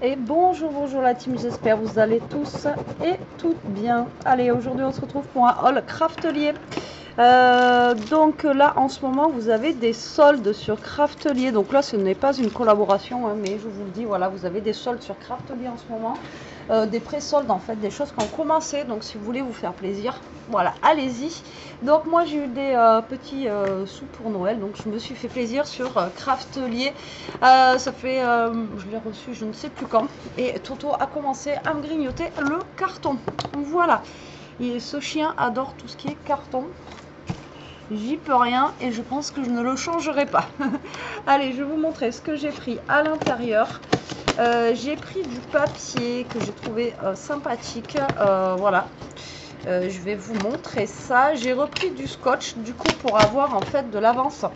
Et bonjour, bonjour la team, j'espère vous allez tous et toutes bien. Allez, aujourd'hui on se retrouve pour un haul Craftelier. Donc là en ce moment vous avez des soldes sur Craftelier. Donc là ce n'est pas une collaboration hein, mais je vous le dis, voilà, vous avez des soldes sur Craftelier en ce moment. Des pré-soldes en fait, des choses qui ont commencé. Donc si vous voulez vous faire plaisir, voilà, allez-y. Donc moi j'ai eu des petits sous pour Noël, donc je me suis fait plaisir sur Craftelier. Ça fait, je l'ai reçu je ne sais plus quand, et Toto a commencé à me grignoter le carton. Voilà, et ce chien adore tout ce qui est carton. J'y peux rien et je pense que je ne le changerai pas. Allez, je vais vous montrer ce que j'ai pris à l'intérieur. J'ai pris du papier que j'ai trouvé sympathique. Voilà. Je vais vous montrer ça. J'ai repris du scotch du coup pour avoir en fait de l'avance.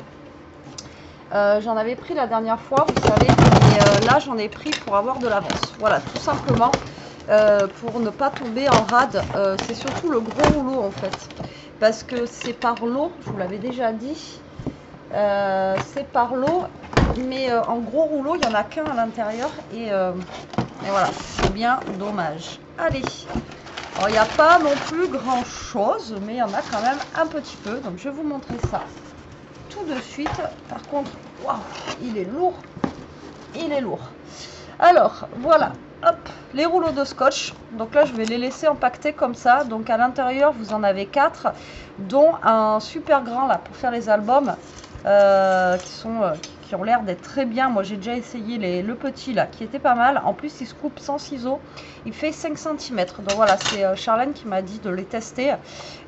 J'en avais pris la dernière fois, vous savez, et là j'en ai pris pour avoir de l'avance. Voilà, tout simplement pour ne pas tomber en rade. C'est surtout le gros rouleau en fait, parce que c'est par lot, je vous l'avais déjà dit, c'est par lot, mais en gros rouleau il n'y en a qu'un à l'intérieur et voilà, c'est bien dommage. Allez, alors il n'y a pas non plus grand chose, mais il y en a quand même un petit peu, donc je vais vous montrer ça tout de suite. Par contre, waouh, il est lourd, il est lourd. Alors voilà, hop, les rouleaux de scotch. Donc là je vais les laisser empaquetés comme ça. Donc à l'intérieur vous en avez 4, dont un super grand là pour faire les albums qui ont l'air d'être très bien. Moi j'ai déjà essayé le petit là qui était pas mal. En plus il se coupe sans ciseaux, il fait 5 cm. Donc voilà, c'est Charlène qui m'a dit de les tester,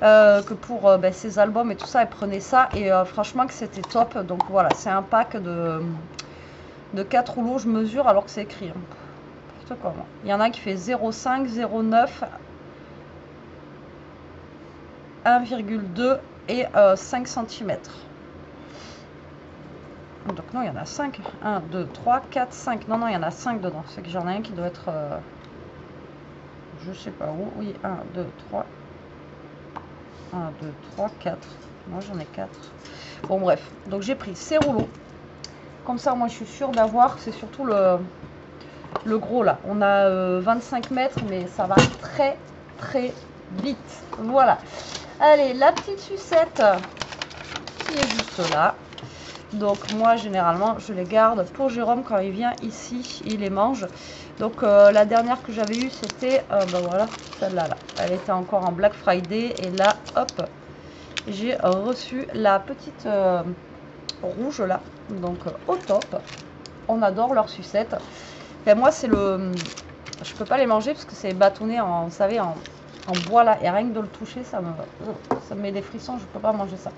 que pour ses albums et tout ça elle prenait ça, et franchement que c'était top. Donc voilà, c'est un pack de 4 rouleaux. Je mesure alors que c'est écrit quoi. Il y en a qui fait 0,5, 0,9, 1,2 et 5 cm. Donc non, il y en a 5. 1, 2, 3, 4, 5. Non, il y en a 5 dedans. C'est que j'en ai un qui doit être... je sais pas où. Oui, 1, 2, 3. 1, 2, 3, 4. Moi, j'en ai 4. Bon, bref. Donc, j'ai pris ces rouleaux. Comme ça, moi, je suis sûre d'avoir... C'est surtout le gros, là. On a 25 mètres, mais ça va très, très vite. Voilà. Allez, la petite sucette qui est juste là. Donc moi généralement je les garde pour Jérôme quand il vient ici, il les mange. Donc la dernière que j'avais eue c'était voilà, celle-là là. Elle était encore en Black Friday et là hop, j'ai reçu la petite rouge là. Donc au top. On adore leurs sucettes. Et moi c'est je peux pas les manger parce que c'est bâtonné en, vous savez, en bois là, et rien que de le toucher ça me met des frissons, je peux pas manger ça.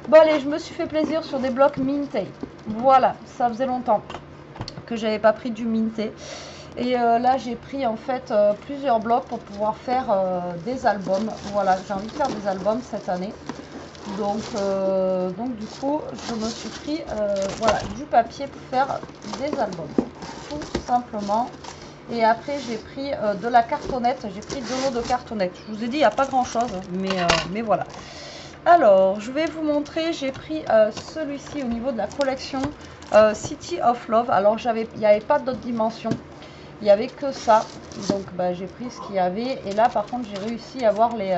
Bon allez, je me suis fait plaisir sur des blocs Minté. Voilà, ça faisait longtemps que j'avais pas pris du Minté. Et là j'ai pris en fait plusieurs blocs pour pouvoir faire des albums. Voilà, j'ai envie de faire des albums cette année. Donc du coup je me suis pris voilà, du papier pour faire des albums. Tout simplement. Et après j'ai pris de la cartonnette, j'ai pris de l'eau de cartonnette. Je vous ai dit il n'y a pas grand chose, mais voilà. Alors, je vais vous montrer, j'ai pris celui-ci au niveau de la collection City of Love. Alors, il n'y avait pas d'autres dimensions, il n'y avait que ça. Donc, j'ai pris ce qu'il y avait. Et là, par contre, j'ai réussi à avoir les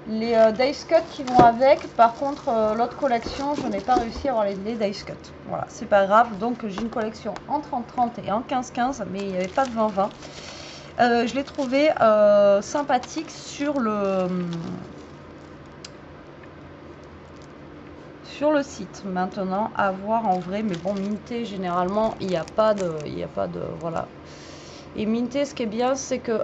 Dice Cut qui vont avec. Par contre, l'autre collection, je n'ai pas réussi à avoir les Dice Cut. Voilà, c'est pas grave. Donc, j'ai une collection en 30-30 et en 15-15, mais il n'y avait pas de 20-20. Je l'ai trouvé sympathique sur le site. Maintenant à voir en vrai, mais bon, Minté généralement il n'y a pas de voilà. Et Minté, ce qui est bien c'est que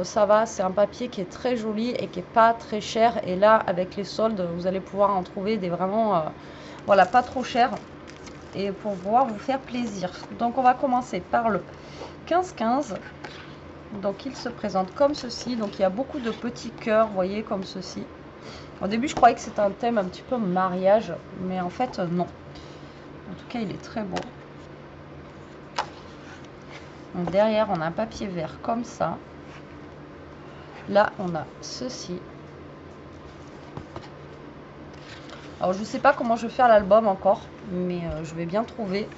ça va, c'est un papier qui est très joli et qui est pas très cher, et là avec les soldes vous allez pouvoir en trouver des vraiment voilà, pas trop cher, et pour pouvoir vous faire plaisir. Donc on va commencer par le 15-15. Donc il se présente comme ceci. Donc il y a beaucoup de petits cœurs, vous voyez, comme ceci. Au début, je croyais que c'était un thème un petit peu mariage, mais en fait, non. En tout cas, il est très beau. Donc, derrière, on a un papier vert comme ça. Là, on a ceci. Alors, je ne sais pas comment je vais faire l'album encore, mais je vais bien trouver.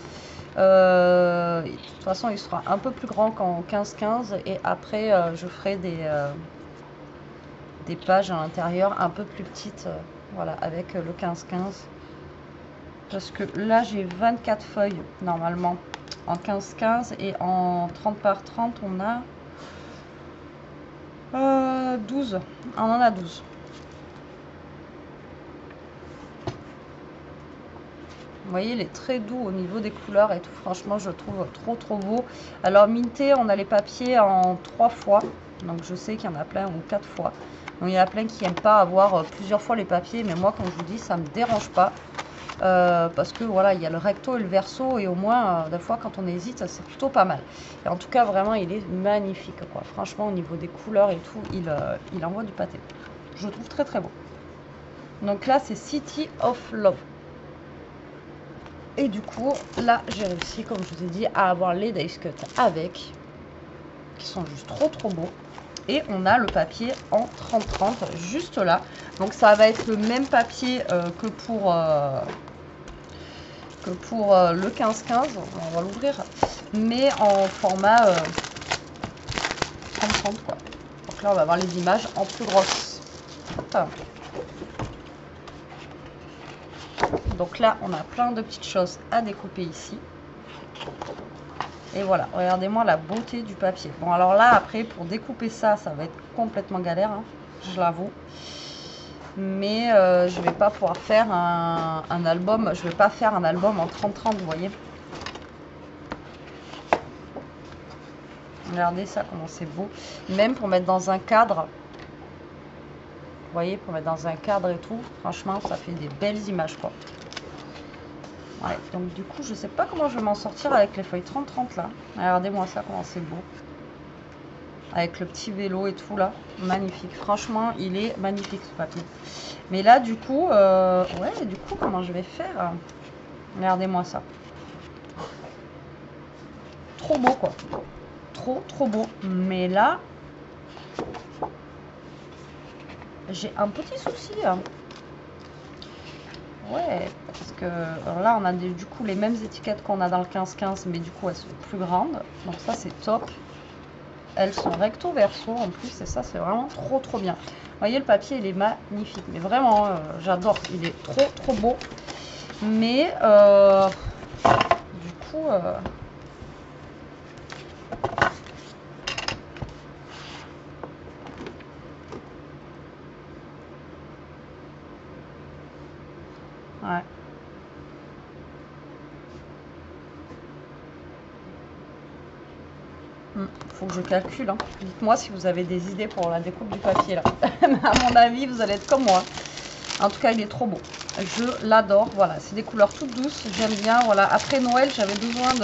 De toute façon, il sera un peu plus grand qu'en 15-15 et après, je ferai des pages à l'intérieur un peu plus petites, voilà, avec le 15-15. Parce que là, j'ai 24 feuilles normalement en 15-15 et en 30 par 30, on a 12. On en a 12. Vous voyez, il est très doux au niveau des couleurs et tout. Franchement, je le trouve trop beau. Alors, Minté, on a les papiers en 3 fois. Donc, je sais qu'il y en a plein ou 4 fois. Donc, il y en a plein qui n'aiment pas avoir plusieurs fois les papiers. Mais moi, comme je vous dis, ça ne me dérange pas. Parce que voilà, il y a le recto et le verso. Et au moins, des fois, quand on hésite, c'est plutôt pas mal. Et en tout cas, vraiment, il est magnifique, quoi. Franchement, au niveau des couleurs et tout, il envoie du pâté. Je le trouve très beau. Donc là, c'est City of Love. Et du coup, là, j'ai réussi, comme je vous ai dit, à avoir les dice cut avec, qui sont juste trop beaux. Et on a le papier en 30-30, juste là. Donc ça va être le même papier que pour le 15-15. On va l'ouvrir. Mais en format 30-30, quoi. Donc là, on va avoir les images en plus grosses. Hop. Donc là, on a plein de petites choses à découper ici. Et voilà, regardez-moi la beauté du papier. Bon, alors là, après, pour découper ça, ça va être complètement galère, hein, je l'avoue. Mais je vais pas pouvoir faire un album. Je vais pas faire un album en 30-30, vous voyez. Regardez ça, comment c'est beau. Même pour mettre dans un cadre. Vous voyez, pour mettre dans un cadre et tout. Franchement, ça fait des belles images, quoi. Ouais, donc du coup, je sais pas comment je vais m'en sortir avec les feuilles 30-30 là. Regardez-moi ça, comment c'est beau. Avec le petit vélo et tout là. Magnifique. Franchement, il est magnifique ce papier. Mais là, du coup, ouais, du coup, comment je vais faire? Regardez-moi ça. Trop beau, quoi. Trop beau. Mais là, j'ai un petit souci. Hein. Ouais, parce que alors là, on a du coup les mêmes étiquettes qu'on a dans le 15-15, mais du coup, elles sont plus grandes. Donc ça, c'est top. Elles sont recto verso en plus, et ça, c'est vraiment trop bien. Vous voyez, le papier, il est magnifique. Mais vraiment, j'adore. Il est trop beau. Mais, du coup... ouais. Faut que je calcule. Hein. Dites-moi si vous avez des idées pour la découpe du papier là. À mon avis, vous allez être comme moi. En tout cas, il est trop beau. Je l'adore. Voilà, c'est des couleurs toutes douces. J'aime bien. Voilà, après Noël, j'avais besoin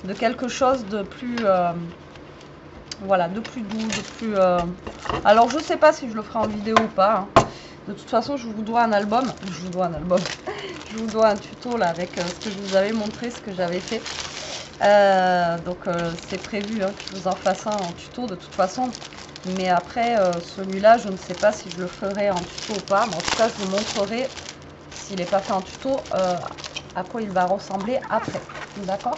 de quelque chose de plus, voilà, de plus doux, de plus. Alors, je sais pas si je le ferai en vidéo ou pas. Hein. De toute façon, je vous dois un album. Je vous dois un album. Je vous dois un tuto là avec ce que je vous avais montré, ce que j'avais fait. Donc c'est prévu hein, que je vous en fasse un en tuto de toute façon. Mais après celui-là, je ne sais pas si je le ferai en tuto ou pas. Mais en tout cas, je vous montrerai s'il n'est pas fait en tuto à quoi il va ressembler après. D'accord?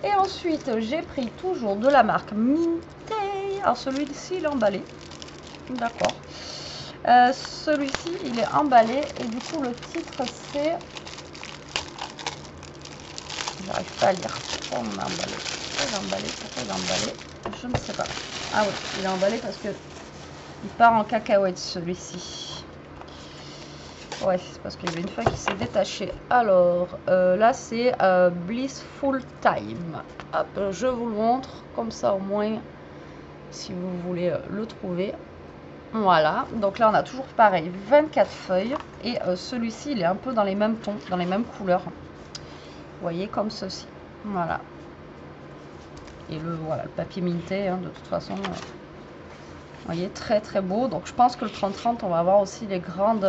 Et ensuite, j'ai pris toujours de la marque Minté. Alors celui-ci, il est emballé. D'accord. Celui-ci, il est emballé. Et du coup, le titre, c'est... J'arrive pas à lire. Pourquoi on m'a emballé? Pourquoi il est emballé? Pourquoi il est emballé? Je ne sais pas. Ah oui, il est emballé parce que il part en cacahuète celui-ci. Ouais, c'est parce qu'il y avait une feuille qui s'est détachée. Alors, là c'est Blissful Time. Hop, je vous le montre. Comme ça au moins, si vous voulez le trouver. Voilà, donc là on a toujours pareil, 24 feuilles. Et celui-ci, il est un peu dans les mêmes tons, dans les mêmes couleurs. Vous voyez, comme ceci. Voilà. Et voilà, le papier minté, hein, de toute façon. Vous voyez, très beau. Donc je pense que le 30-30, on va avoir aussi les grandes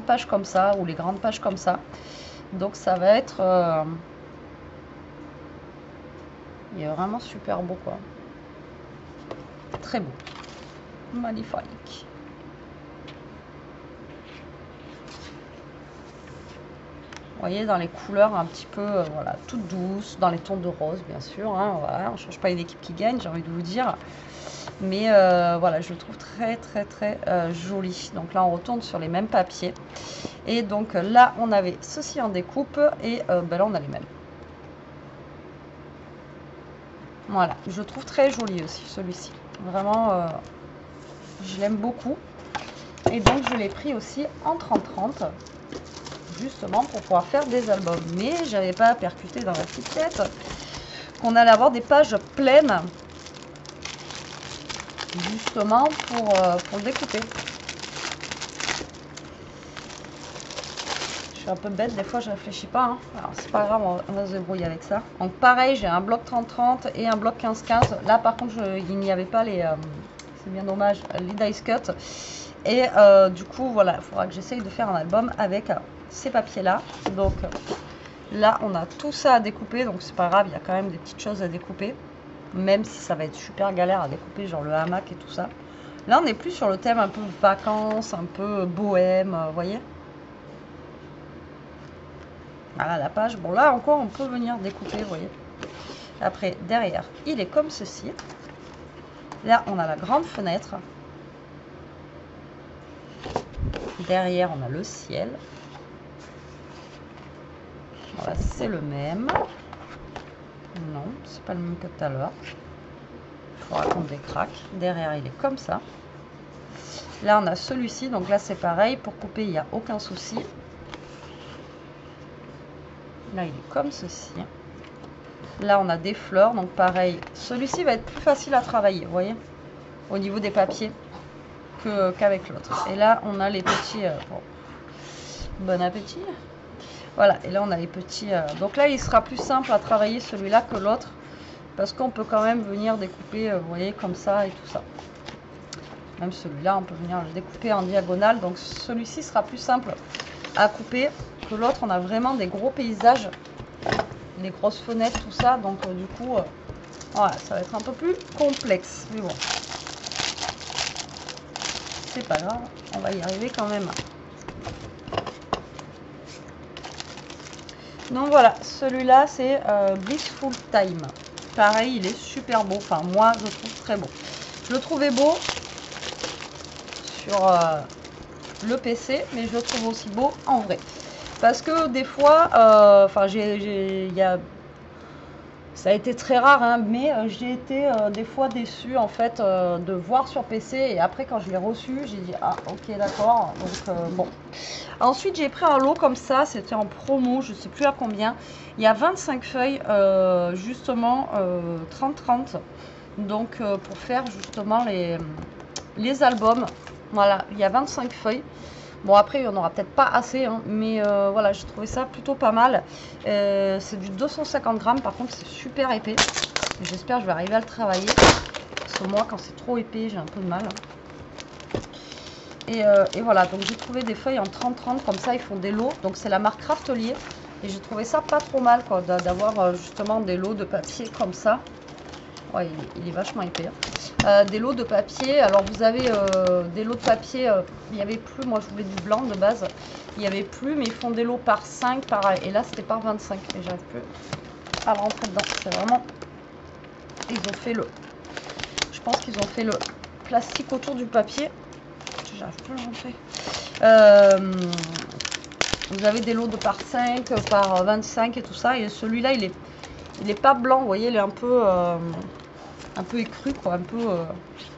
pages comme ça, ou les grandes pages comme ça. Donc ça va être... il est vraiment super beau, quoi. Très beau. Magnifique. voyez, dans les couleurs un petit peu, voilà, toutes douces, dans les tons de rose, bien sûr. Hein, voilà, on ne change pas une équipe qui gagne, j'ai envie de vous dire. Mais voilà, je le trouve très, très, très joli. Donc là, on retourne sur les mêmes papiers. Et donc là, on avait ceci en découpe et ben là, on a les mêmes. Voilà, je le trouve très joli aussi, celui-ci. Vraiment, je l'aime beaucoup. Et donc, je l'ai pris aussi en 30-30, justement pour pouvoir faire des albums. Mais j'avais pas percuté dans ma petite tête qu'on allait avoir des pages pleines, justement pour le découper. Je suis un peu bête, des fois je réfléchis pas. Hein. Alors c'est pas grave, on va se débrouiller avec ça. Donc pareil, j'ai un bloc 30-30 et un bloc 15-15. Là par contre, il n'y avait pas les... c'est bien dommage, les dice cut. Et du coup, voilà, il faudra que j'essaye de faire un album avec ces papiers-là. Donc là, on a tout ça à découper. Donc c'est pas grave, il y a quand même des petites choses à découper. Même si ça va être super galère à découper, genre le hamac et tout ça. Là, on est plus sur le thème un peu vacances, un peu bohème, vous voyez. Voilà la page. Bon, là encore, on peut venir découper, vous voyez. Après, derrière, il est comme ceci. Là, on a la grande fenêtre. Derrière, on a le ciel. Voilà, c'est le même. Non, c'est pas le même que tout à l'heure. Il faudra qu'on décraque. Derrière, il est comme ça. Là, on a celui-ci. Donc là, c'est pareil. Pour couper, il n'y a aucun souci. Là, il est comme ceci. Là, on a des fleurs. Donc pareil, celui-ci va être plus facile à travailler, vous voyez, au niveau des papiers qu'avec l'autre. Et là, on a les petits... bon appétit. Voilà, et là, on a les petits... donc là, il sera plus simple à travailler celui-là que l'autre. Parce qu'on peut quand même venir découper, vous voyez, comme ça et tout ça. Même celui-là, on peut venir le découper en diagonale. Donc celui-ci sera plus simple à couper que l'autre. On a vraiment des gros paysages, les grosses fenêtres, tout ça. Donc du coup, voilà, ça va être un peu plus complexe. Mais bon, c'est pas grave, on va y arriver quand même. Donc voilà, celui-là c'est Blissful Time. Pareil, il est super beau. Enfin, moi, je le trouve très beau. Je le trouvais beau sur le PC, mais je le trouve aussi beau en vrai. Parce que des fois, enfin, ça a été très rare, hein, mais j'ai été des fois déçue en fait de voir sur PC. Et après, quand je l'ai reçu, j'ai dit ah ok d'accord. Donc bon. Ensuite, j'ai pris un lot comme ça, c'était en promo, je sais plus à combien. Il y a 25 feuilles, justement 30-30. Donc pour faire justement les albums. Voilà, il y a 25 feuilles. Bon, après, il n'y en aura peut-être pas assez, hein, mais voilà, j'ai trouvé ça plutôt pas mal. C'est du 250 grammes, par contre, c'est super épais. J'espère que je vais arriver à le travailler. Parce que moi, quand c'est trop épais, j'ai un peu de mal. Et voilà, donc j'ai trouvé des feuilles en 30-30, comme ça, ils font des lots. Donc, c'est la marque Craftelier. Et j'ai trouvé ça pas trop mal, quoi, d'avoir justement des lots de papier comme ça. Ouais, il est vachement épais. Des lots de papier. Alors vous avez des lots de papier. Il n'y avait plus. Moi je voulais du blanc de base. Il n'y avait plus, mais ils font des lots par 5. Et là c'était par 25. Et j'arrive plus à le rentrer dedans. C'est vraiment. Ils ont fait le. Je pense qu'ils ont fait le plastique autour du papier. J'arrive plus à le rentrer. Vous avez des lots de par 5, par 25 et tout ça. Et celui-là il est pas blanc. Vous voyez, il est un peu écru, quoi, un peu, vous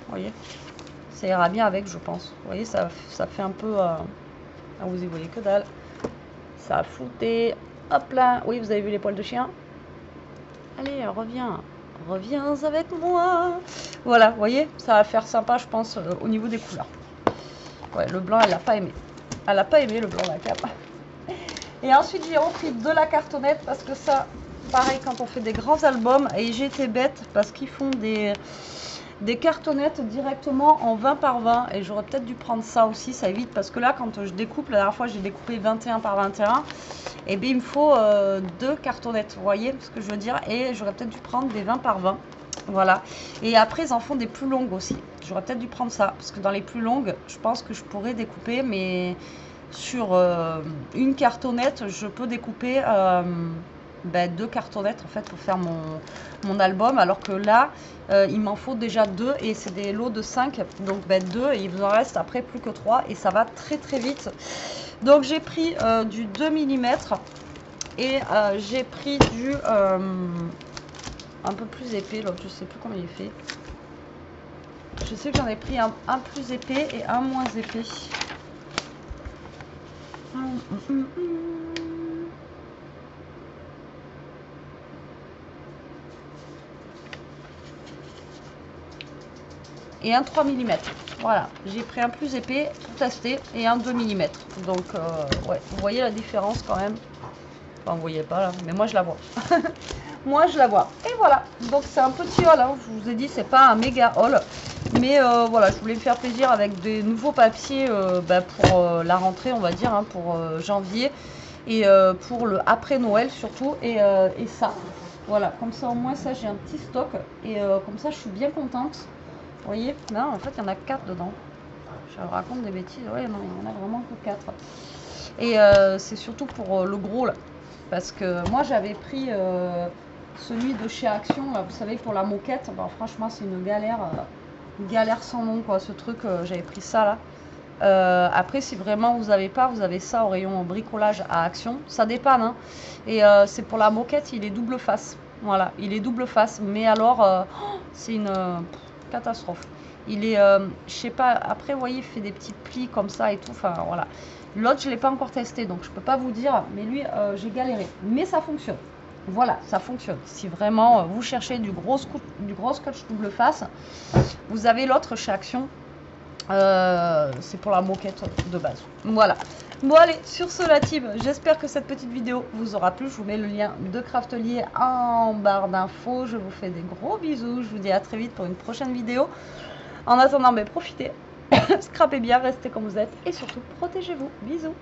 voyez, ça ira bien avec, je pense. Vous voyez, ça fait un peu, ah, vous y voyez que dalle, ça a flouté, hop là, oui, vous avez vu les poils de chien, allez, reviens avec moi, voilà, vous voyez, ça va faire sympa, je pense, au niveau des couleurs. Ouais, le blanc, elle n'a pas aimé, le blanc, la cape. Et ensuite, j'ai repris de la cartonnette, parce que ça... Pareil, quand on fait des grands albums, et j'ai été bête parce qu'ils font des cartonnettes directement en 20 par 20. Et j'aurais peut-être dû prendre ça aussi, ça évite. Parce que là, quand je découpe, la dernière fois, j'ai découpé 21 par 21. Et bien, il me faut 2 cartonnettes, vous voyez ce que je veux dire. Et j'aurais peut-être dû prendre des 20 par 20. Voilà. Et après, ils en font des plus longues aussi. J'aurais peut-être dû prendre ça. Parce que dans les plus longues, je pense que je pourrais découper, mais sur une cartonnette, je peux découper 2 cartonnettes en fait pour faire mon album, alors que là il m'en faut déjà 2 et c'est des lots de 5, donc 2 et il vous en reste après plus que 3 et ça va très très vite. Donc j'ai pris du 2 mm et j'ai pris du un peu plus épais, l'autre je sais plus comment il est fait. Je sais que j'en ai pris un plus épais et un moins épais. Et un 3 mm. Voilà, j'ai pris un plus épais pour tester et un 2 mm. Donc, ouais, vous voyez la différence quand même. Enfin, vous voyez pas là, mais moi je la vois. Moi je la vois. Et voilà, donc c'est un petit haul. Hein. Je vous ai dit, c'est pas un méga haul. Mais voilà, je voulais me faire plaisir avec des nouveaux papiers pour la rentrée, on va dire, hein, pour janvier. Et pour le après Noël surtout. Et ça. Voilà, comme ça au moins ça j'ai un petit stock. Et comme ça je suis bien contente. Vous voyez? Non, en fait, il y en a 4 dedans. Je raconte des bêtises. Ouais, non, il y en a vraiment que 4. Et c'est surtout pour le gros, là. Parce que moi, j'avais pris celui de chez Action, là, vous savez, pour la moquette. Bon, franchement, c'est une galère sans nom, quoi, ce truc. J'avais pris ça, là. Après, si vraiment vous n'avez pas, vous avez ça au rayon bricolage à Action. Ça dépanne, hein. Et c'est pour la moquette, il est double face. Voilà, il est double face. Mais alors, c'est une... catastrophe. Il est, je sais pas, après, vous voyez, il fait des petits plis comme ça et tout. Enfin, voilà. L'autre, je ne l'ai pas encore testé, donc je peux pas vous dire. Mais lui, j'ai galéré. Mais ça fonctionne. Voilà, ça fonctionne. Si vraiment vous cherchez du gros scotch double face, vous avez l'autre chez Action. C'est pour la moquette de base. Voilà. Bon allez, sur ce la team, j'espère que cette petite vidéo vous aura plu. Je vous mets le lien de Craftelier en barre d'infos. Je vous fais des gros bisous. Je vous dis à très vite pour une prochaine vidéo. En attendant, profitez, scrapez bien, restez comme vous êtes et surtout protégez-vous. Bisous.